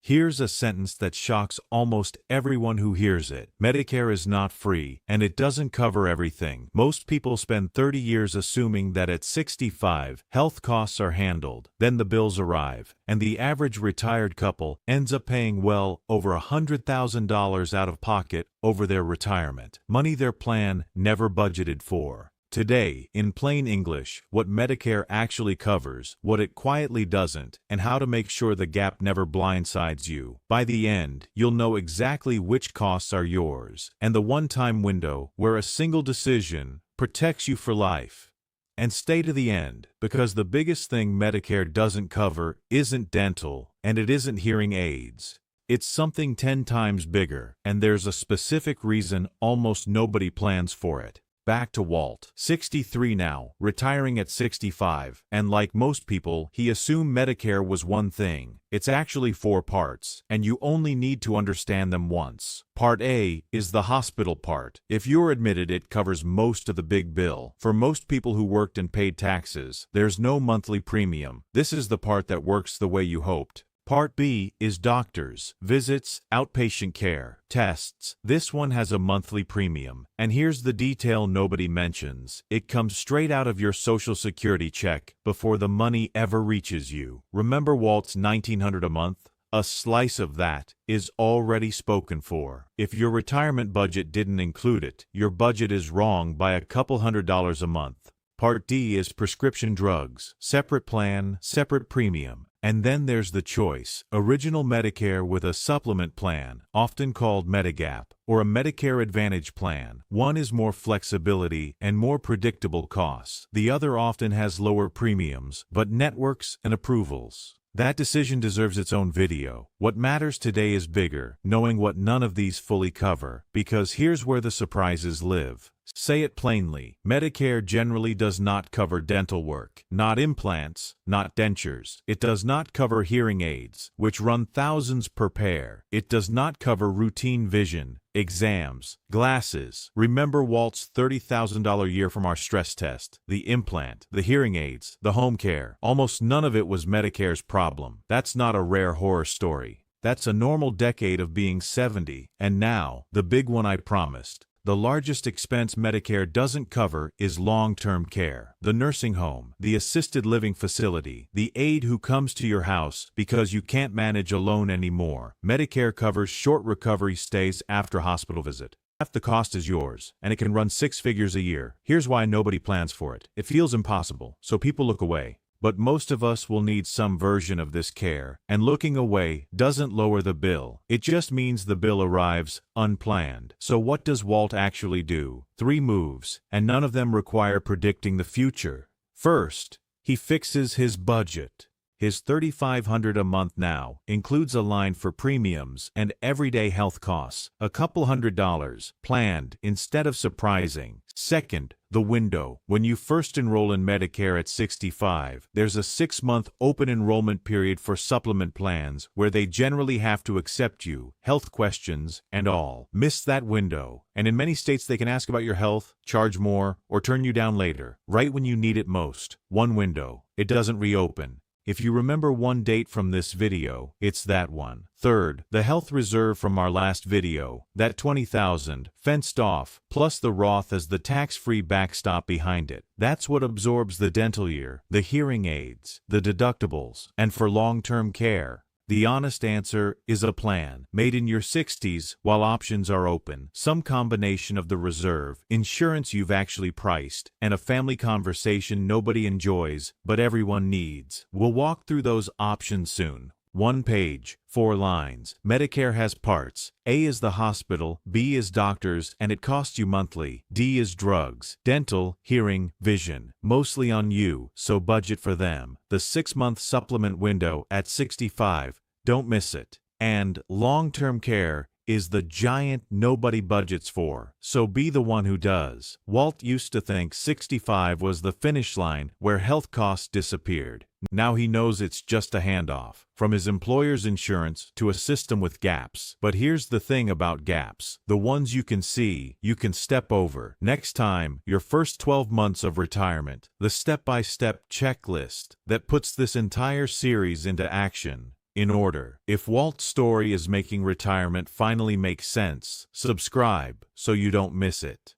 Here's a sentence that shocks almost everyone who hears it. Medicare is not free, and it doesn't cover everything. Most people spend 30 years assuming that at 65, health costs are handled. Then the bills arrive, and the average retired couple ends up paying well over $100,000 out of pocket over their retirement. Money their plan never budgeted for. Today, in plain English, what Medicare actually covers, what it quietly doesn't, and how to make sure the gap never blindsides you. By the end, you'll know exactly which costs are yours, and the one-time window where a single decision protects you for life. And stay to the end, because the biggest thing Medicare doesn't cover isn't dental, and it isn't hearing aids. It's something 10 times bigger, and there's a specific reason almost nobody plans for it. Back to Walt, 63 now, retiring at 65, and like most people, he assumed Medicare was one thing. It's actually 4 parts, and you only need to understand them once. Part A is the hospital part. If you're admitted, it covers most of the big bill. For most people who worked and paid taxes, there's no monthly premium. This is the part that works the way you hoped. Part B is doctors, visits, outpatient care, tests. This one has a monthly premium. And here's the detail nobody mentions. It comes straight out of your Social Security check before the money ever reaches you. Remember Walt's $1,900 a month? A slice of that is already spoken for. If your retirement budget didn't include it, your budget is wrong by a couple $100 a month. Part D is prescription drugs. Separate plan, separate premium. And then there's the choice, original Medicare with a supplement plan, often called Medigap, or a Medicare Advantage plan. One is more flexibility and more predictable costs. The other often has lower premiums, but networks and approvals. That decision deserves its own video. What matters today is bigger, knowing what none of these fully cover, because here's where the surprises live. Say it plainly, Medicare generally does not cover dental work, not implants, not dentures. It does not cover hearing aids, which run thousands per pair. It does not cover routine vision, exams, glasses. Remember Walt's $30,000 year from our stress test, the implant, the hearing aids, the home care. Almost none of it was Medicare's problem. That's not a rare horror story. That's a normal decade of being 70. And now, the big one I promised. The largest expense Medicare doesn't cover is long-term care. The nursing home, the assisted living facility, the aide who comes to your house because you can't manage alone anymore. Medicare covers short recovery stays after hospital visit. Half the cost is yours, and it can run 6 figures a year. Here's why nobody plans for it. It feels impossible, so people look away. But most of us will need some version of this care, and looking away doesn't lower the bill. It just means the bill arrives unplanned. So what does Walt actually do? 3 moves, and none of them require predicting the future. First, he fixes his budget. His $3,500 a month now includes a line for premiums and everyday health costs, a couple $100, planned instead of surprising. Second, the window. When you first enroll in Medicare at 65, there's a 6-month open enrollment period for supplement plans where they generally have to accept you, health questions and all. Miss that window, and in many states they can ask about your health, charge more, or turn you down later, right when you need it most. One window. It doesn't reopen. If you remember one date from this video, it's that one. Third, the health reserve from our last video, that $20,000, fenced off, plus the Roth as the tax-free backstop behind it. That's what absorbs the dental year, the hearing aids, the deductibles, and for long-term care. The honest answer is a plan, made in your 60s while options are open. Some combination of the reserve, insurance you've actually priced, and a family conversation nobody enjoys, but everyone needs. We'll walk through those options soon. 1 page, 4 lines. Medicare has parts. A is the hospital, B is doctors, and it costs you monthly. D is drugs, dental, hearing, vision. Mostly on you, so budget for them. The 6-month supplement window at 65, don't miss it. And long-term care is the giant nobody budgets for, so be the one who does. Walt used to think 65 was the finish line where health costs disappeared. Now he knows it's just a handoff, from his employer's insurance to a system with gaps. But here's the thing about gaps. The ones you can see, you can step over. Next time, your first 12 months of retirement, the step-by-step checklist that puts this entire series into action. in order. If Walt's story is making retirement finally make sense, subscribe so you don't miss it.